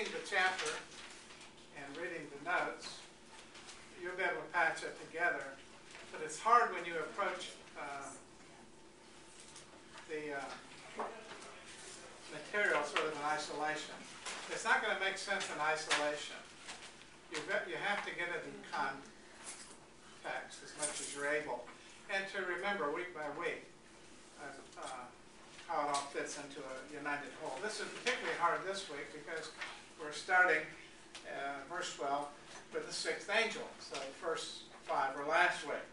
reading the chapter and reading the notes, you'll be able to patch it together. But it's hard when you approach the material sort of in isolation. It's not going to make sense in isolation. You have to get it in context as much as you're able, and to remember week by week how it all fits into a united whole. This is particularly hard this week because we're starting verse 12 with the sixth angel. So the first five were last week.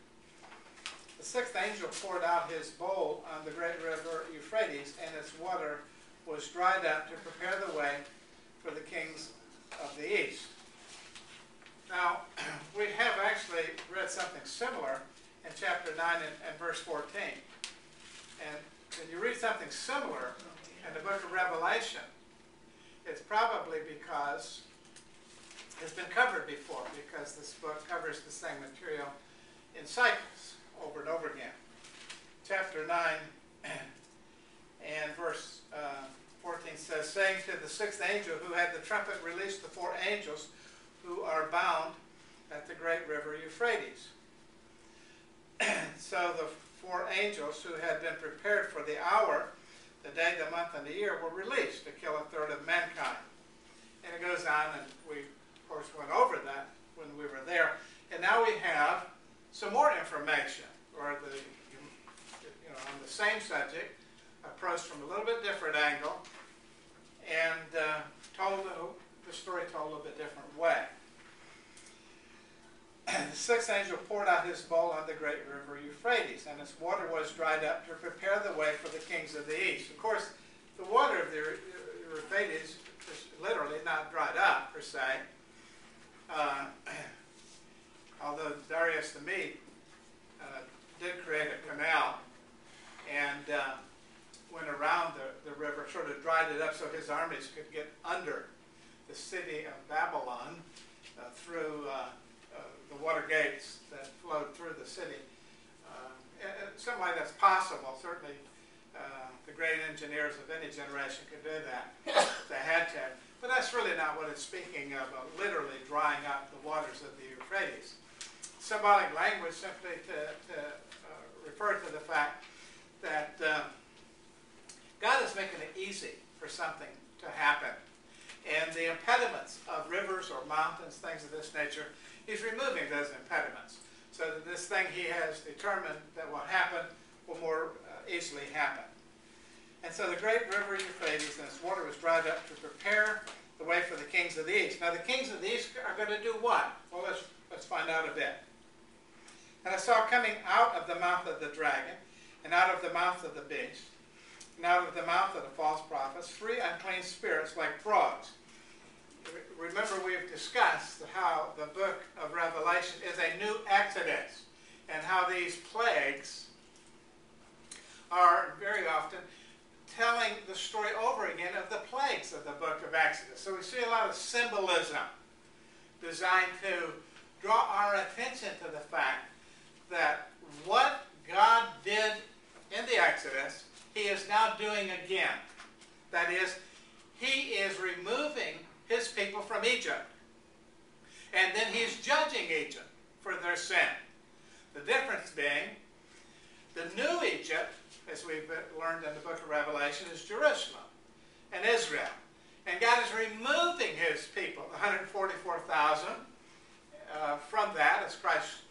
The sixth angel poured out his bowl on the great river Euphrates, and its water was dried up to prepare the way for the kings of the east. Now, we have actually read something similar in chapter 9 and verse 14. And when you read something similar in the book of Revelation, it's probably because it's been covered before, because this book covers the same material in cycles over and over again. Chapter 9 and verse 14 says, saying to the sixth angel who had the trumpet released the four angels who are bound at the great river Euphrates. So the four angels who had been prepared for the hour, the day, the month, and the year were released to kill a third of mankind. And it goes on, and we, of course, went over that when we were there. And now we have some more information, or on the same subject, approached from a little bit different angle, and told the story told a little bit different way. The sixth angel poured out his bowl on the great river Euphrates, and its water was dried up to prepare the way for the kings of the east. Of course, the water of the Euphrates is literally not dried up, per se, although Darius the Mede did create a canal and went around the river, sort of dried it up so his armies could get under the city of Babylon through the water gates that flowed through the city. Something like that's possible. Certainly the great engineers of any generation could do that if they had to. But that's really not what it's speaking of, literally drying up the waters of the Euphrates. Symbolic language simply to refer to the fact that God is making it easy for something to happen. And the impediments of rivers or mountains, things of this nature, he's removing those impediments. So that this thing he has determined that will happen will more easily happen. And so the great river Euphrates and its water was dried up to prepare the way for the kings of the east. Now the kings of the east are going to do what? Well, let's find out a bit. And I saw coming out of the mouth of the dragon, and out of the mouth of the beast, and out of the mouth of the false prophets, 3 unclean spirits like frogs. Remember, we've discussed how the book of Revelation is a new Exodus, and how these plagues are very often telling the story over again of the plagues of the book of Exodus. So we see a lot of symbolism designed to draw our attention to the fact that what God did in the Exodus, he is now doing again. That is, he is removing his people from Egypt. And then he's judging Egypt for their sin. The difference being, the new Egypt, as we've learned in the book of Revelation, is Jerusalem and Israel. And God is removing his people, 144,000, from that, as Christ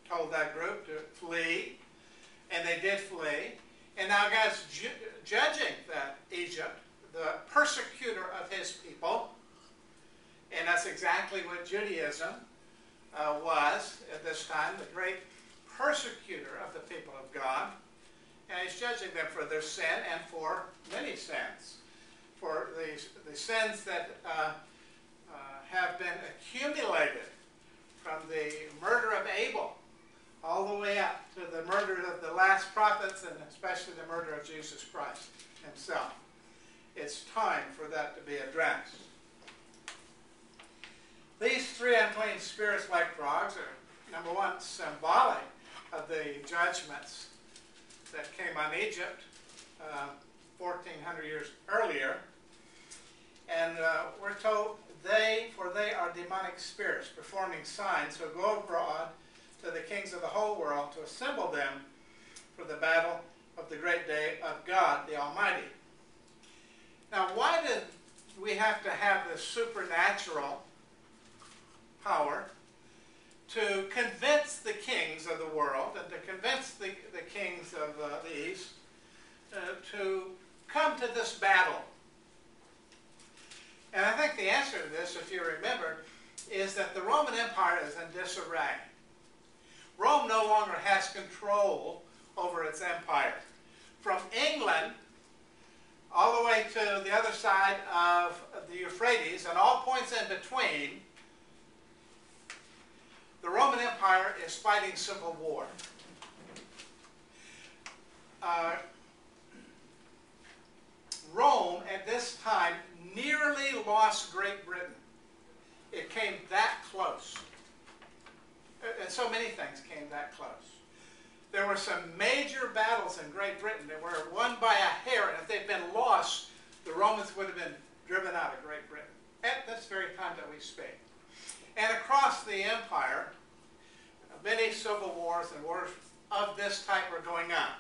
told that group to flee. And they did flee. And now God's judging that Egypt, the persecutor of his people. And that's exactly what Judaism was at this time, the great persecutor of the people of God. And he's judging them for their sin and for many sins. For the sins that have been accumulated from the murder of Abel all the way up to the murder of the last prophets, and especially the murder of Jesus Christ himself. It's time for that to be addressed. These 3 unclean spirits like frogs are, number one, symbolic of the judgments that came on Egypt 1,400 years earlier. And we're told, for they are demonic spirits, performing signs, who go abroad to the kings of the whole world to assemble them for the battle of the great day of God the Almighty. Now, why did we have to have this supernatural power to convince the kings of the world and to convince the kings of the East to come to this battle? And I think the answer to this, if you remember, is that the Roman Empire is in disarray. Rome no longer has control over its empire. From England all the way to the other side of the Euphrates and all points in between, the Roman Empire is fighting civil war. Rome, at this time, nearly lost Great Britain. It came that close. And so many things came that close. There were some major battles in Great Britain that were won by a hair, and if they'd been lost, the Romans would have been driven out of Great Britain at this very time that we speak. And across the empire, many civil wars and wars of this type were going on.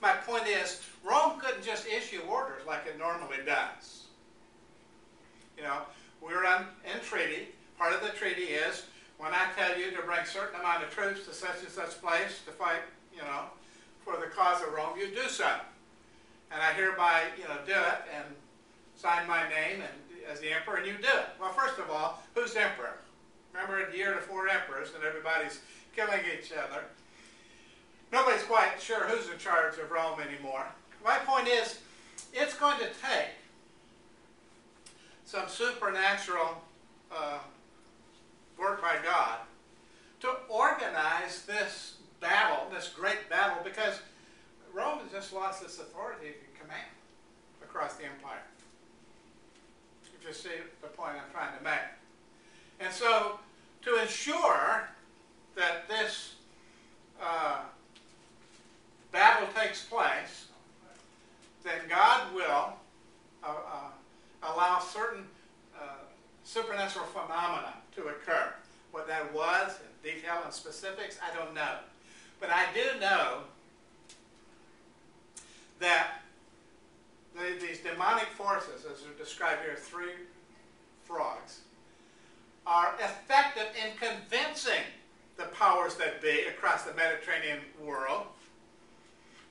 My point is, Rome couldn't just issue orders like it normally does. You know, we're in treaty. Part of the treaty is, when I tell you to bring a certain amount of troops to such and such place to fight, you know, for the cause of Rome, you do so. And I hereby, you know, do it and sign my name and, as the emperor, and you do it. Well, first of all, who's emperor? Remember the year of the 4 emperors, and everybody's killing each other. Nobody's quite sure who's in charge of Rome anymore. My point is, it's going to take some supernatural work by God to organize this battle, this great battle, because Rome has just lost its authority and command across the empire. You just see the point I'm trying to make. And so, to ensure that this battle takes place, then God will allow certain supernatural phenomena to occur. What that was, in detail and specifics, I don't know. But I do know that these demonic forces, as are described here, 3 frogs, are effective in convincing the powers that be across the Mediterranean world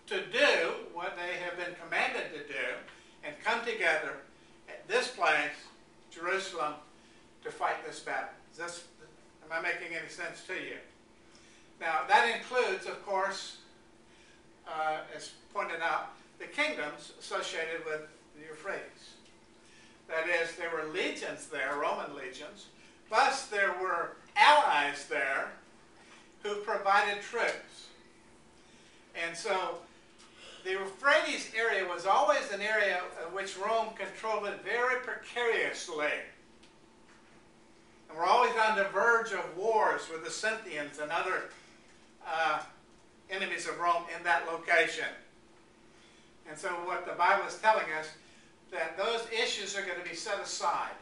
to do what they have been commanded to do and come together at this place, Jerusalem, to fight this battle. Am I making any sense to you? Now, that includes, of course, as pointed out, the kingdoms associated with the Euphrates. That is, there were legions there, Roman legions, plus there were allies there who provided troops. And so the Euphrates area was always an area which Rome controlled it very precariously. And we're always on the verge of wars with the Scythians and other enemies of Rome in that location. And so what the Bible is telling us, that those issues are going to be set aside.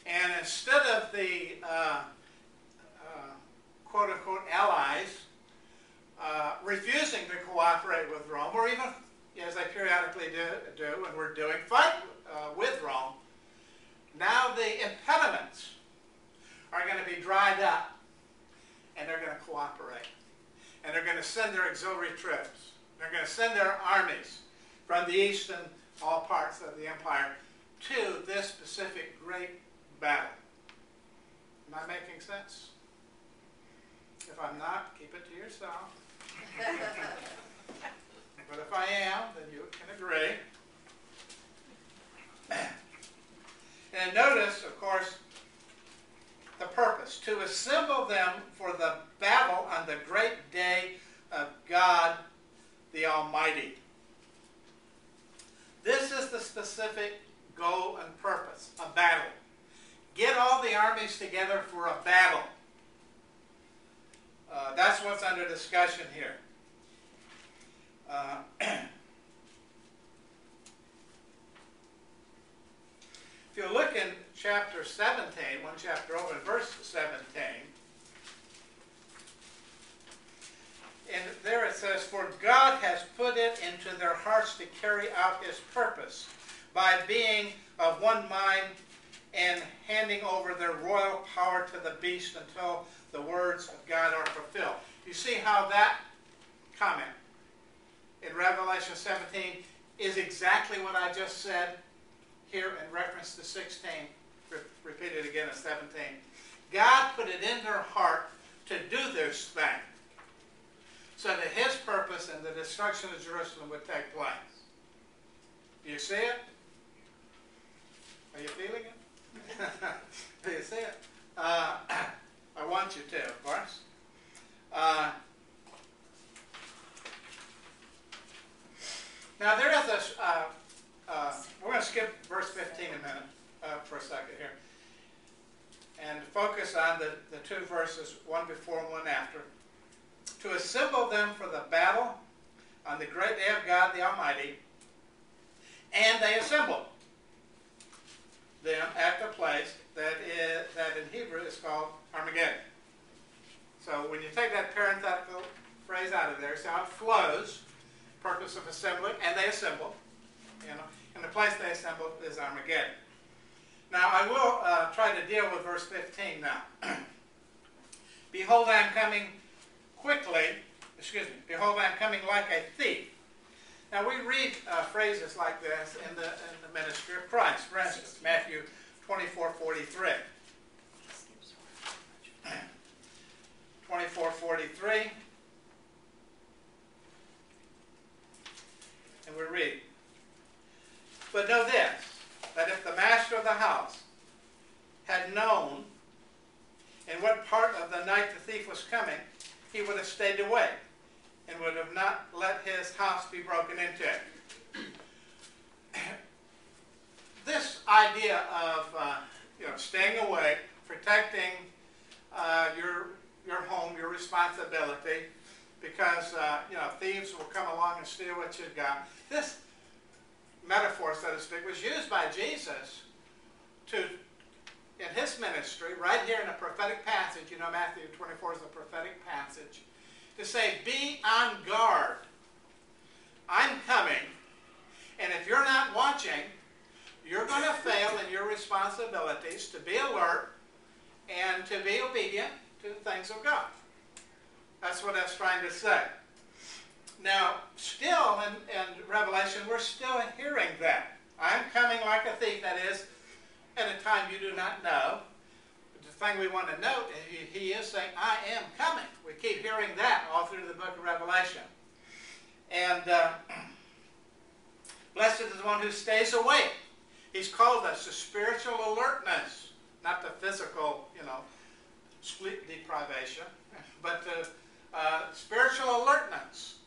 And instead of the quote-unquote allies refusing to cooperate with Rome, or even, as they periodically do and we're doing, fight with Rome, now the impediments are going to be dried up, and they're going to cooperate. And they're going to send their auxiliary troops. They're going to send their armies from the east and all parts of the empire to this specific great battle. Am I making sense? If I'm not, keep it to yourself. But if I am, then you can agree. And notice, of course, the purpose, to assemble them for the battle on the great day of God the Almighty. This is the specific goal and purpose, a battle. Get all the armies together for a battle. That's what's under discussion here. If you look in chapter 17, one chapter over, in verse 17, and there it says, "For God has put it into their hearts to carry out his purpose by being of one mind and handing over their royal power to the beast until the words of God are fulfilled." You see how that comment in Revelation 17 is exactly what I just said here in reference to 16. Repeat it again in 17. God put it in their heart to do this thing so that his purpose and the destruction of Jerusalem would take place. Do you see it? Are you feeling it? Do you see it? I want you to, of course. Now there is this, we're going to skip verse 15 a minute for a second here and focus on the two verses, one before and one after. "To assemble them for the battle on the great day of God the Almighty, and they assembled them at the place that in Hebrew is called Armageddon." So when you take that parenthetical phrase out of there, see how it flows, purpose of assembling, and they assembled, and the place they assembled is Armageddon. Now I will try to deal with verse 15 now. "Behold, I am coming quickly, behold, I am coming like a thief." Now we read phrases like this in the ministry of Christ. For instance, Matthew 24:43. 24:43. And we read, "But know this, that if the master of the house had known in what part of the night the thief was coming, he would have stayed away and would have not let his house be broken into." This idea of staying away, protecting your home, your responsibility, because thieves will come along and steal what you've got. This metaphor, so to speak, was used by Jesus in his ministry, right here in a prophetic passage. Matthew 24 is a prophetic passage, to say, be on guard. I'm coming, and if you're not watching, you're going to fail in your responsibilities to be alert and to be obedient to the things of God. That's what that's trying to say. Now, still in Revelation, we're still hearing that. I'm coming like a thief, that is, at a time you do not know. But the thing we want to note is he is saying, I am coming. We keep hearing that all through the book of Revelation. And blessed is the one who stays awake. He's called us to spiritual alertness, not the physical, sleep deprivation, but the spiritual alertness.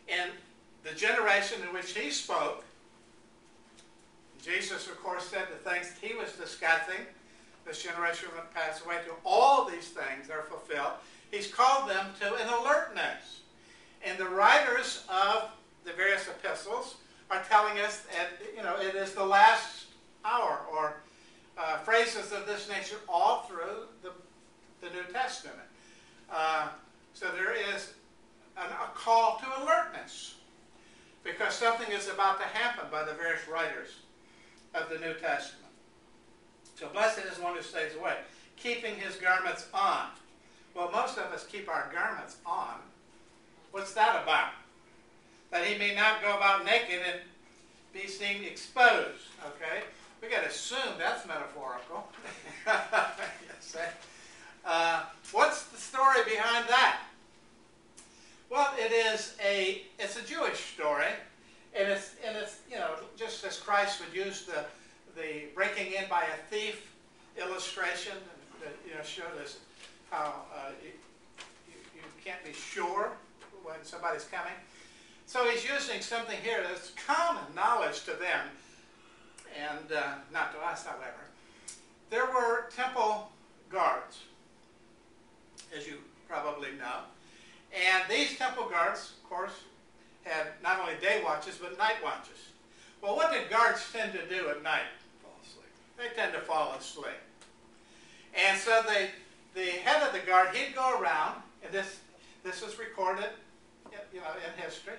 In the generation in which he spoke, Jesus, of course, said the things he was discussing, this generation would pass away to all these things are fulfilled. He's called them to an alertness. And the writers of the various epistles are telling us that, it is the last hour, or phrases of this nature all through the New Testament. So there is a call to alertness, because something is about to happen by the various writers of the New Testament. So blessed is the one who stays awake, keeping his garments on. Well, most of us keep our garments on. What's that about? That he may not go about naked and be seen exposed. Okay? We got to assume that's metaphorical. Yes, what's the story behind that? Well, it's a Jewish story, and it's just as Christ would use the breaking in by a thief illustration, that showed us how you can't be sure when somebody's coming. So he's using something here that's common knowledge to them, and not to us, however. There were temple guards, as you probably know. And these temple guards, of course, had not only day watches, but night watches. Well, what did guards tend to do at night? Fall asleep. They tend to fall asleep. And so the head of the guard, he'd go around, and this is recorded, in history,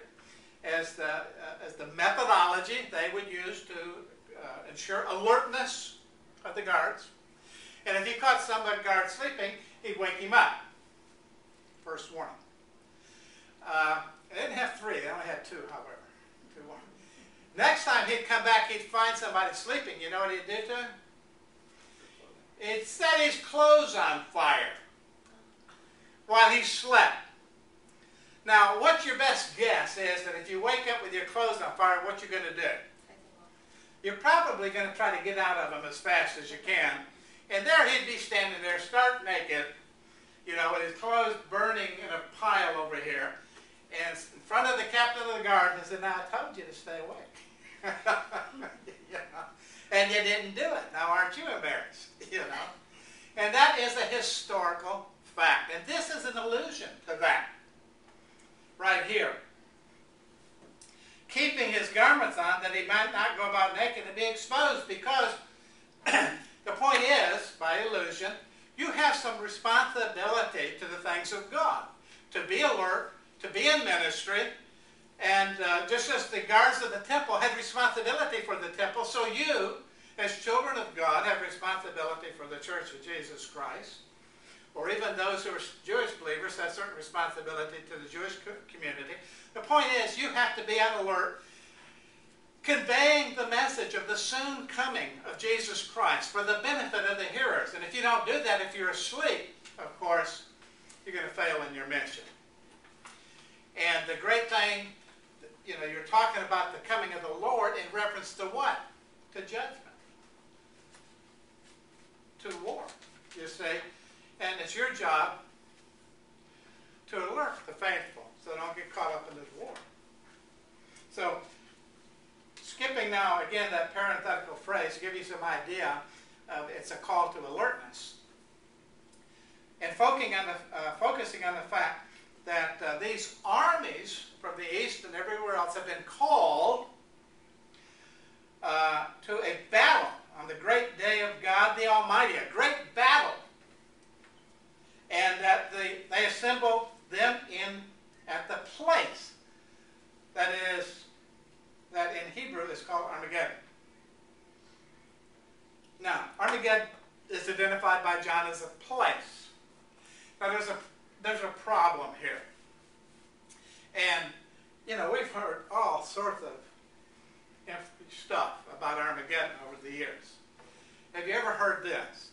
as the methodology they would use to ensure alertness of the guards. And if he caught some guard sleeping, he'd wake him up. First warning. They didn't have 3, they only had 2, however. 2 warnings. Next time he'd come back, he'd find somebody sleeping. You know what he'd do to him? He'd set his clothes on fire while he slept. Now, what's your best guess is that if you wake up with your clothes on fire, what you're going to do? You're probably going to try to get out of them as fast as you can. And there he'd be standing there, stark naked, with his clothes burning in a pile over here. And in front of the captain of the guard, and said, "Now, I told you to stay awake." And you didn't do it. Now, aren't you embarrassed? And that is a historical fact. And this is an allusion to that. Right here. Keeping his garments on that he might not go about naked and be exposed, because the point is, by allusion, you have some responsibility to the things of God. To be alert, to be in ministry, and just as the guards of the temple had responsibility for the temple, so you, as children of God, have responsibility for the Church of Jesus Christ. Or even those who are Jewish believers have certain responsibility to the Jewish community. The point is, you have to be on alert, conveying the message of the soon coming of Jesus Christ for the benefit of the hearers. And if you don't do that, if you're asleep, of course, you're going to fail in your mission. And the great thing, you're talking about the coming of the Lord in reference to what? To judgment. To war, you see. And it's your job to alert the faithful so they don't get caught up in this war. So, skipping now, again, that parenthetical phrase to give you some idea of it's a call to alertness. And focusing on the fact that these armies from the east and everywhere else have been called to a battle on the great day of God the Almighty, a great battle. And that they assemble them at the place that in Hebrew is called Armageddon. Now, Armageddon is identified by John as a place. Now, there's a problem here. And, we've heard all sorts of stuff about Armageddon over the years. Have you ever heard this?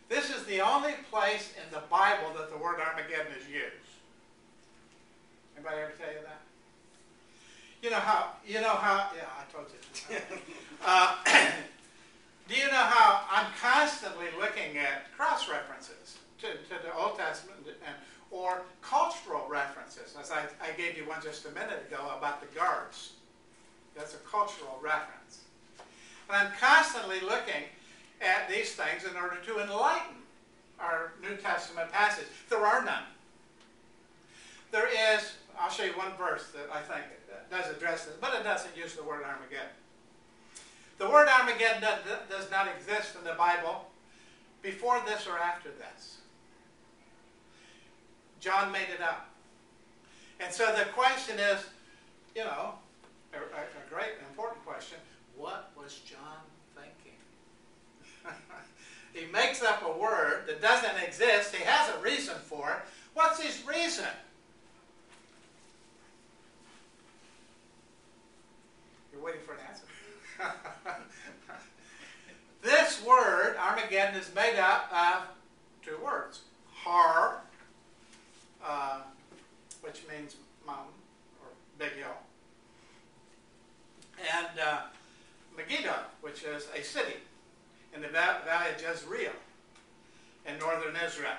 This is the only place in the Bible that the word Armageddon is used. Anybody ever tell you that? You know how, yeah, I told you. Do you know how I'm constantly looking at cross-references to the Old Testament or cultural references, as I gave you one just a minute ago about the guards. That's a cultural reference. And I'm constantly looking at these things in order to enlighten our New Testament passage. There are none. There is, I'll show you one verse that I think does address this, but it doesn't use the word Armageddon. The word Armageddon does not exist in the Bible before this or after this. John made it up. And so the question is, a great and important question, what was John thinking? He makes up a word that doesn't exist. He has a reason for it. What's his reason? You're waiting for an answer. This word, Armageddon, is made up of 2 words. Har, which means mountain or big hill, and Megiddo, which is a city in the valley of Jezreel in northern Israel.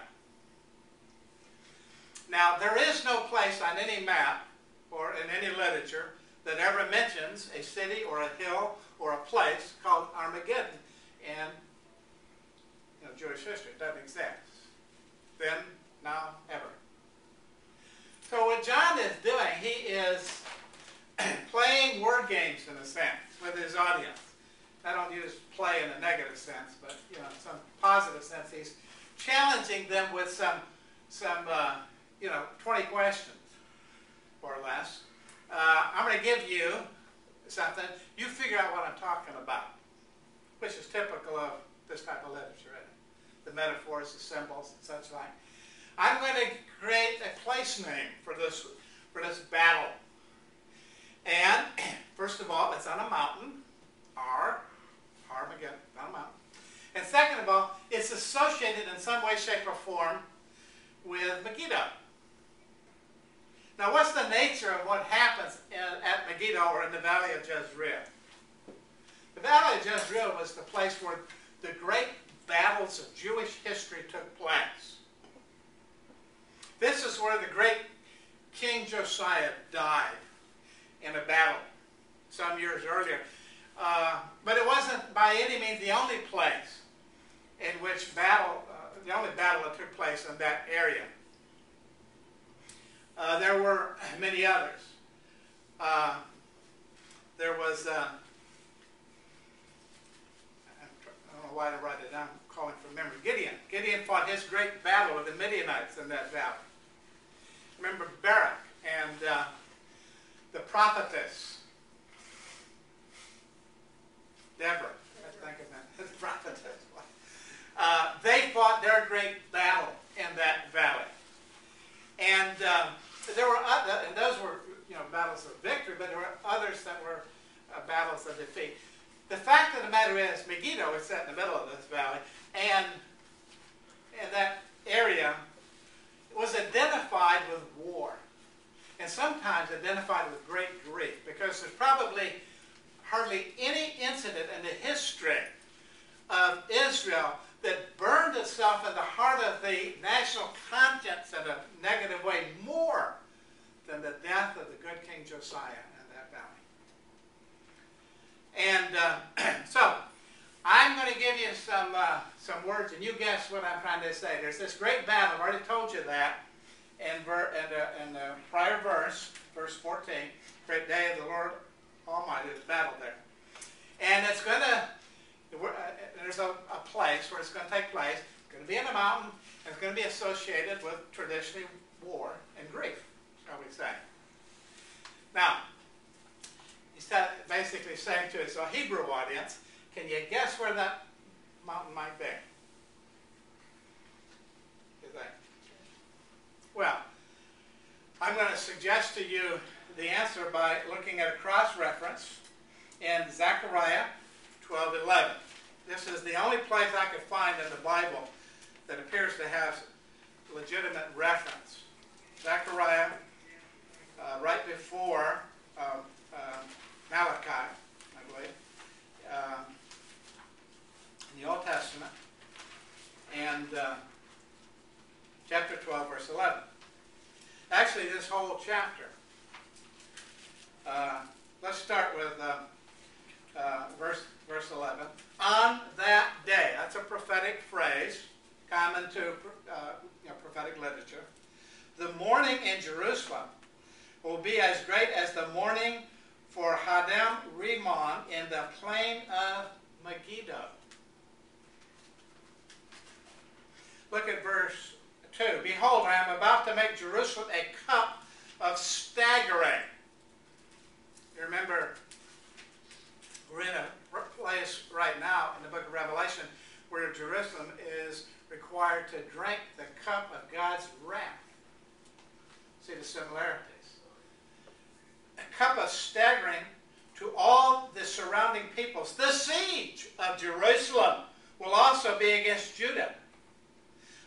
Now, there is no place on any map or in any literature that ever mentions a city or a hill or a place called Armageddon in Jewish history. It doesn't exist. Then, now, ever. So what John is doing, he is playing word games in a sense with his audience. I don't use play in a negative sense, but positive sense. He's challenging them with some 20 questions, more or less. I'm going to give you something. You figure out what I'm talking about, which is typical of this type of literature, isn't it? The metaphors, the symbols, and such like. I'm going to create a place name for this battle. And first of all, it's on a mountain. Armageddon, on a mountain. And second of all, it's associated in some way, shape, or form with Megiddo. Now, what's the nature of what happens at Megiddo or in the Valley of Jezreel? The Valley of Jezreel was the place where the great battles of Jewish history took place. This is where the great King Josiah died in a battle some years earlier. But it wasn't by any means the only place in which the only battle that took place in that area. There were many others. There was, I don't know why to write it down, I'm calling from memory, Gideon. Gideon fought his great battle with the Midianites in that valley. Remember Barak and the prophetess, Deborah, I think of that, the prophetess. They fought their great battle in that valley. And there were other, and those were battles of victory, but there were others that were battles of defeat. The fact of the matter is, Megiddo is set in the middle of this valley, and that area was identified with war, and sometimes identified with great grief, because there's probably hardly any incident in the history of Israel that burned itself in the heart of the national conscience in a negative way more than the death of the good King Josiah in that valley. And so, I'm going to give you some words, and you guess what I'm trying to say. There's this great battle, I've already told you that, in the prior verse, verse 14, great day of the Lord Almighty, there's battle there. And it's going to, there's a place where it's going to take place. It's going to be in a mountain, and it's going to be associated with traditionally war and grief, shall we say. Now, he's basically saying to his Hebrew audience, can you guess where that mountain might be? You think? Well, I'm going to suggest to you the answer by looking at a cross-reference in Zechariah 12:11. This is the only place I could find in the Bible that appears to have legitimate reference. Zechariah, right before Malachi, I believe, in the Old Testament, and chapter 12, verse 11. Actually, this whole chapter. Let's start with verse 11. On that day, that's a prophetic phrase, common to prophetic literature. The mourning in Jerusalem will be as great as the mourning for Hadam Rimon in the plain of Megiddo. Look at verse 2. Behold, I am about to make Jerusalem a cup of staggering. You remember, we're in a place right now in the book of Revelation where Jerusalem is required to drink the cup of God's wrath. See the similarities. A cup of staggering to all the surrounding peoples. The siege of Jerusalem will also be against Judah.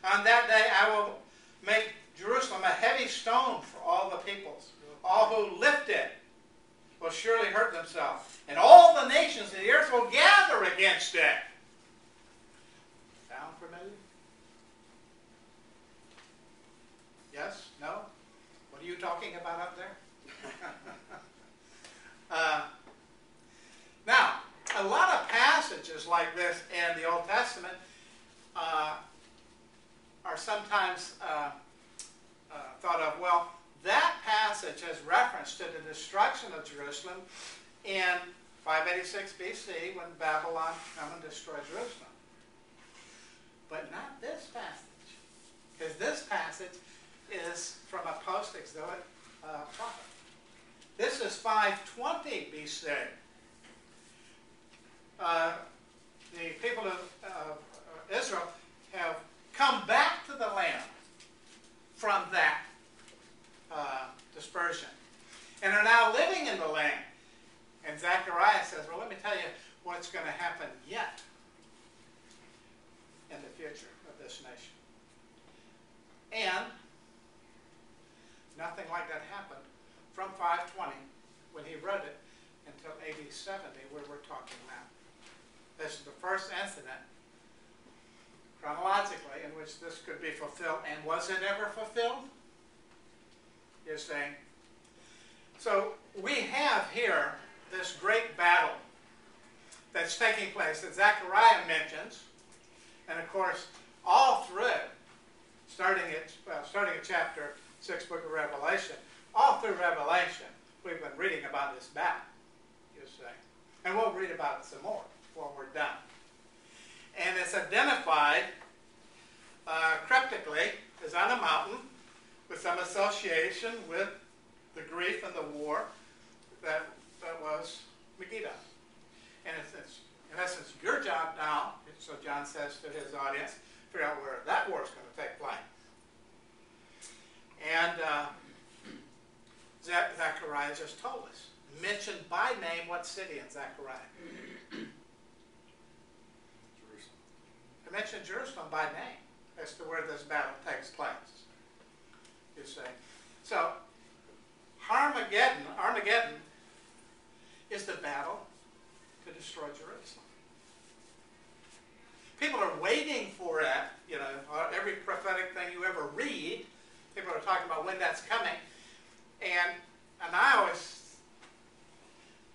On that day I will make Jerusalem a heavy stone for all the peoples. All who lift it will surely hurt themselves. And all the nations of the earth will gather against it. Sound familiar? Yes? No? What are you talking about up there? Now, a lot of passages like this in the Old Testament are sometimes thought of, well, that passage has reference to the destruction of Jerusalem in 586 BC when Babylon come and destroyed Jerusalem. 80 BC. The people of Israel have come back to the land from that dispersion and are now living in the land. And Zechariah says, well, let me tell you what's going to happen yet in the future of this nation. And nothing like that happened from 520 when he wrote it until AD 70 where we're talking now. This is the first incident chronologically in which this could be fulfilled. And was it ever fulfilled? You're saying. So we have here this great battle that's taking place that Zechariah mentions. And of course, all through it, starting at chapter 6, book of Revelation, all through Revelation, we've been reading about this battle, you say. And we'll read about it some more before we're done. And it's identified cryptically as on a mountain with some association with the grief and the war that was Megiddo. And it's, in essence, your job now, so John says to his audience, figure out where that war is going to take place. And Zechariah just told us. Mentioned by name what city in Zechariah? Jerusalem. It mentioned Jerusalem by name as to where this battle takes place. You see. So, Armageddon is the battle to destroy Jerusalem. People are waiting for it. You know, every prophetic thing you ever read, people are talking about when that's coming. And I always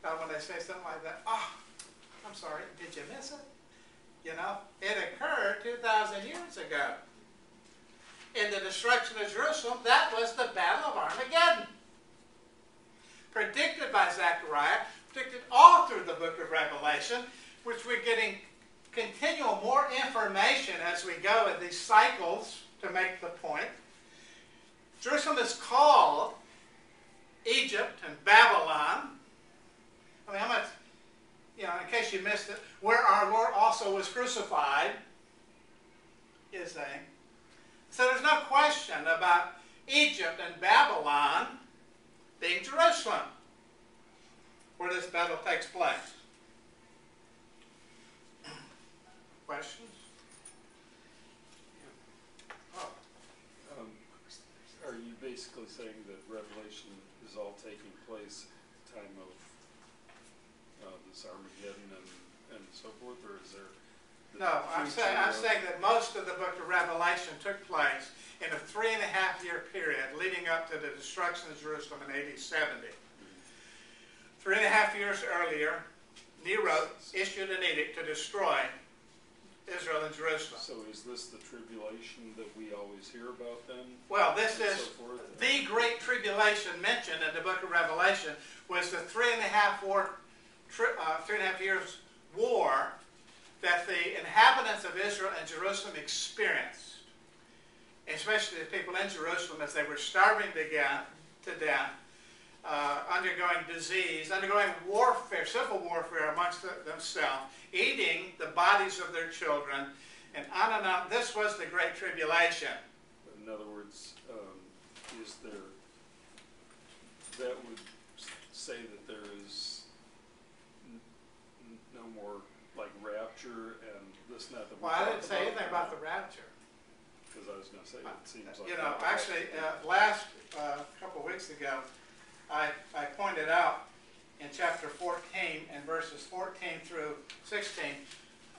thought when they say something like that, oh, I'm sorry, did you miss it? You know, it occurred 2,000 years ago. In the destruction of Jerusalem, that was the Battle of Armageddon. Predicted by Zechariah, predicted all through the book of Revelation, which we're getting continual more information as we go in these cycles to make the point. Jerusalem is called Egypt and Babylon. I mean, how much, you know, in case you missed it, where our Lord also was crucified, is saying. So there's no question about Egypt and Babylon being Jerusalem, where this battle takes place. Questions? Oh. Are you basically saying that Revelation is all taking place at the time of this Armageddon and so forth, or is there? No, I'm saying that most of the book of Revelation took place in a 3.5-year period leading up to the destruction of Jerusalem in AD 70. 3.5 years earlier, Nero issued an edict to destroy Israel and Jerusalem. So is this the tribulation that we always hear about then? Well, this is the great tribulation mentioned in the book of Revelation was the 3.5 years war that the inhabitants of Israel and Jerusalem experienced, especially the people in Jerusalem as they were starving to death, undergoing disease, undergoing warfare, civil warfare amongst themselves, eating the bodies of their children, and on and on. This was the Great Tribulation. In other words, is there, that would say that there is no more like rapture and this and that. Well, I didn't say anything about the rapture. Because I was going to say, it seems like... You know, actually, last couple of weeks ago, I pointed out in chapter 14 and verses 14 through 16,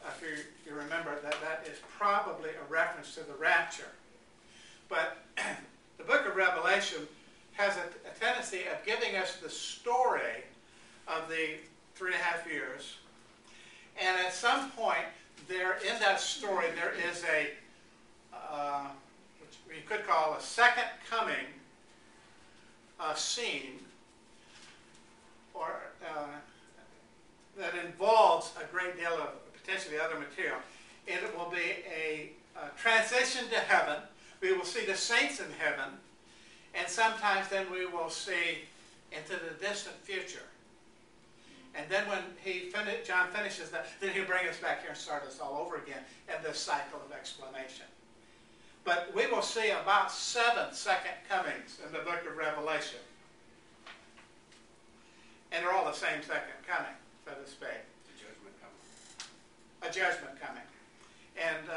if you remember, that is probably a reference to the rapture. But the book of Revelation has a tendency of giving us the story of the 3.5 years. And at some point, in that story, there is which we could call a second coming scene, or that involves a great deal of potentially other material. And it will be a transition to heaven. We will see the saints in heaven, and sometimes then we will see into the distant future And then when John finishes that, then he'll bring us back here and start us all over again in this cycle of explanation. But we will see about 7 second comings in the book of Revelation. And they're all the same second coming, so to speak. The judgment coming. A judgment coming. And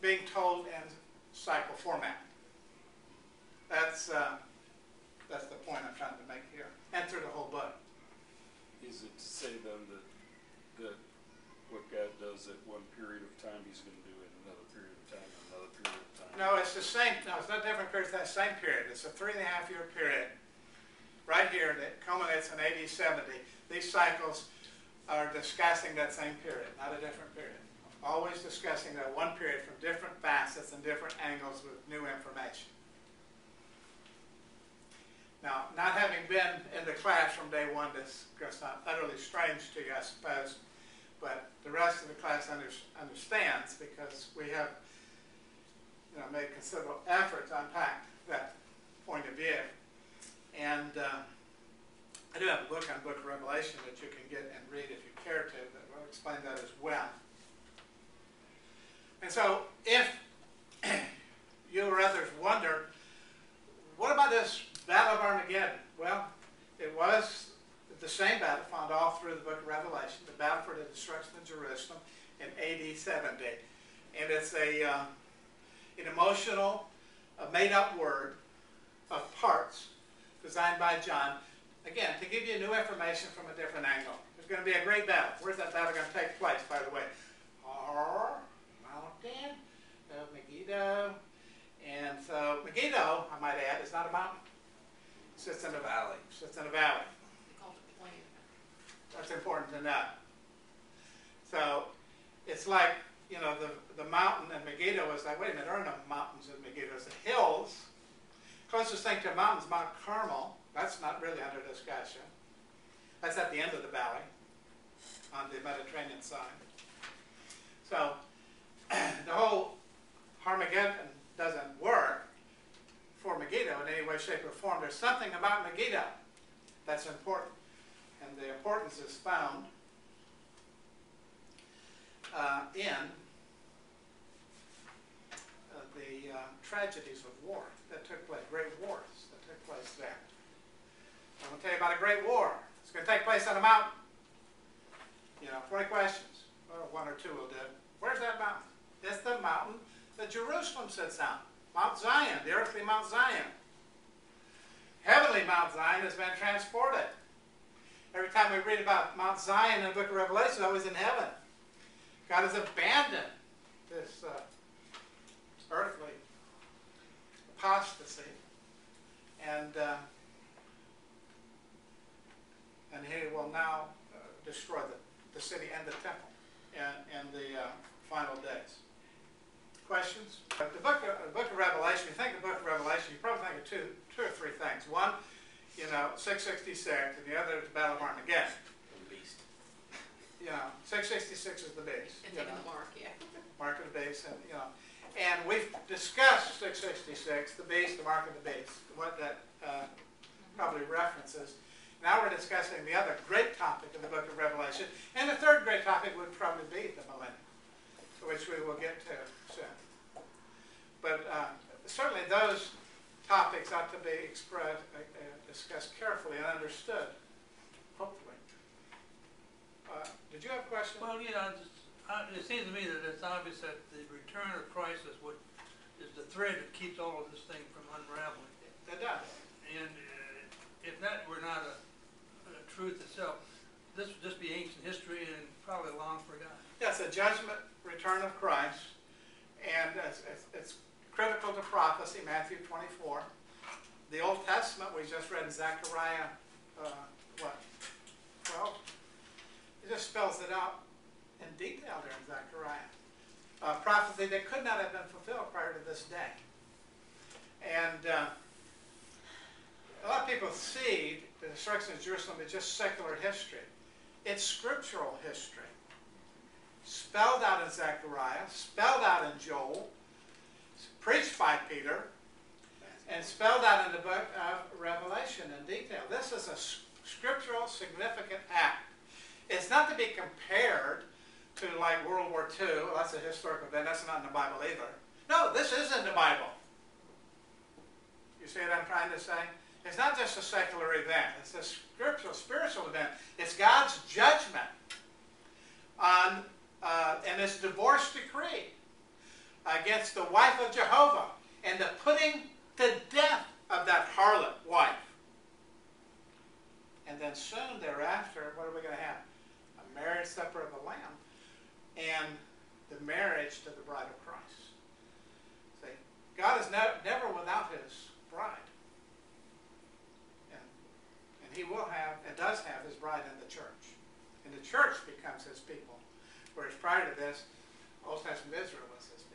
being told in cycle format. That's the point I'm trying to make here. And through the whole book. Is it to say then that what God does at one period of time, he's going to do in another period of time, and another period of time? No, it's the same. No, it's not different periods. That same period. It's a 3.5-year period. Right here that culminates in AD 70. These cycles are discussing that same period, not a different period. Always discussing that one period from different facets and different angles with new information. Now, not having been in the class from day one, this is going to sound utterly strange to you, I suppose, but the rest of the class understands because we have made considerable effort to unpack that point of view. And I do have a book on the book of Revelation that you can get and read if you care to, that will explain that as well. And so, if you or others wonder, what about this Battle of Armageddon? Well, it was the same battle found all through the book of Revelation, the battle for the destruction of Jerusalem in AD 70. And it's an emotional, made-up word of parts designed by John, again, to give you new information from a different angle. There's going to be a great battle. Where's that battle going to take place, by the way? Mountain of Megiddo. And so Megiddo, I might add, is not a mountain. It sits in a valley. It sits in a valley. They call it a plain. That's important to know. So it's like, the mountain in Megiddo is like, wait a minute, there are no mountains in Megiddo. There's the hills. Closest thing to a mountain is Mount Carmel. That's not really under discussion. That's at the end of the valley on the Mediterranean side. So the whole Armageddon doesn't work for Megiddo in any way, shape, or form. There's something about Megiddo that's important. And the importance is found in the tragedies of war that took place, great wars that took place there. I'm going to tell you about a great war. It's going to take place on a mountain. 20 questions. Well, 1 or 2 will do. Where's that mountain? It's the mountain that Jerusalem sits on. Mount Zion, the earthly Mount Zion. Heavenly Mount Zion has been transported. Every time we read about Mount Zion in the book of Revelation, it's always in heaven. God has abandoned this earthly apostasy, and he will now destroy the city and the temple in the final days. Questions? The book of Revelation, you think of the book of Revelation, you probably think of two or three things. One, 666, and the other is the Battle of Armageddon. The beast. 666 is the beast. And taking the mark, yeah. Mark of the beast, and we've discussed 666, the beast, the mark of the beast, what that probably references. Now we're discussing the other great topic in the book of Revelation, and the third great topic would probably be the millennium, which we will get to soon. But certainly those topics ought to be discussed carefully and understood, hopefully. Did you have a question? Well, it seems to me that it's obvious that the return of Christ is what is the thread that keeps all of this thing from unraveling. It does. And if that were not a truth itself, this would just be ancient history and probably long forgotten. Yes, a judgment return of Christ, and it's critical to prophecy, Matthew 24. The Old Testament we just read in Zechariah, 12? It just spells it out in detail there in Zechariah. Prophecy that could not have been fulfilled prior to this day. And a lot of people see the destruction of Jerusalem as just secular history. It's scriptural history. Spelled out in Zechariah, spelled out in Joel, preached by Peter, and spelled out in the book of Revelation in detail. This is a scriptural significant act. It's not to be compared to like World War II. Well, that's a historical event. That's not in the Bible either. No, this is in the Bible. You see what I'm trying to say? It's not just a secular event. It's a scriptural, spiritual event. It's God's judgment on and his divorce decree against the wife of Jehovah and the putting to death of that harlot wife. And then soon thereafter, what are we going to have? A marriage supper of the Lamb and the marriage to the bride of Christ. See, God is never without his bride. And he will have, and does have, his bride in the church. And the church becomes his people. Whereas prior to this, Old Testament Israel was his people.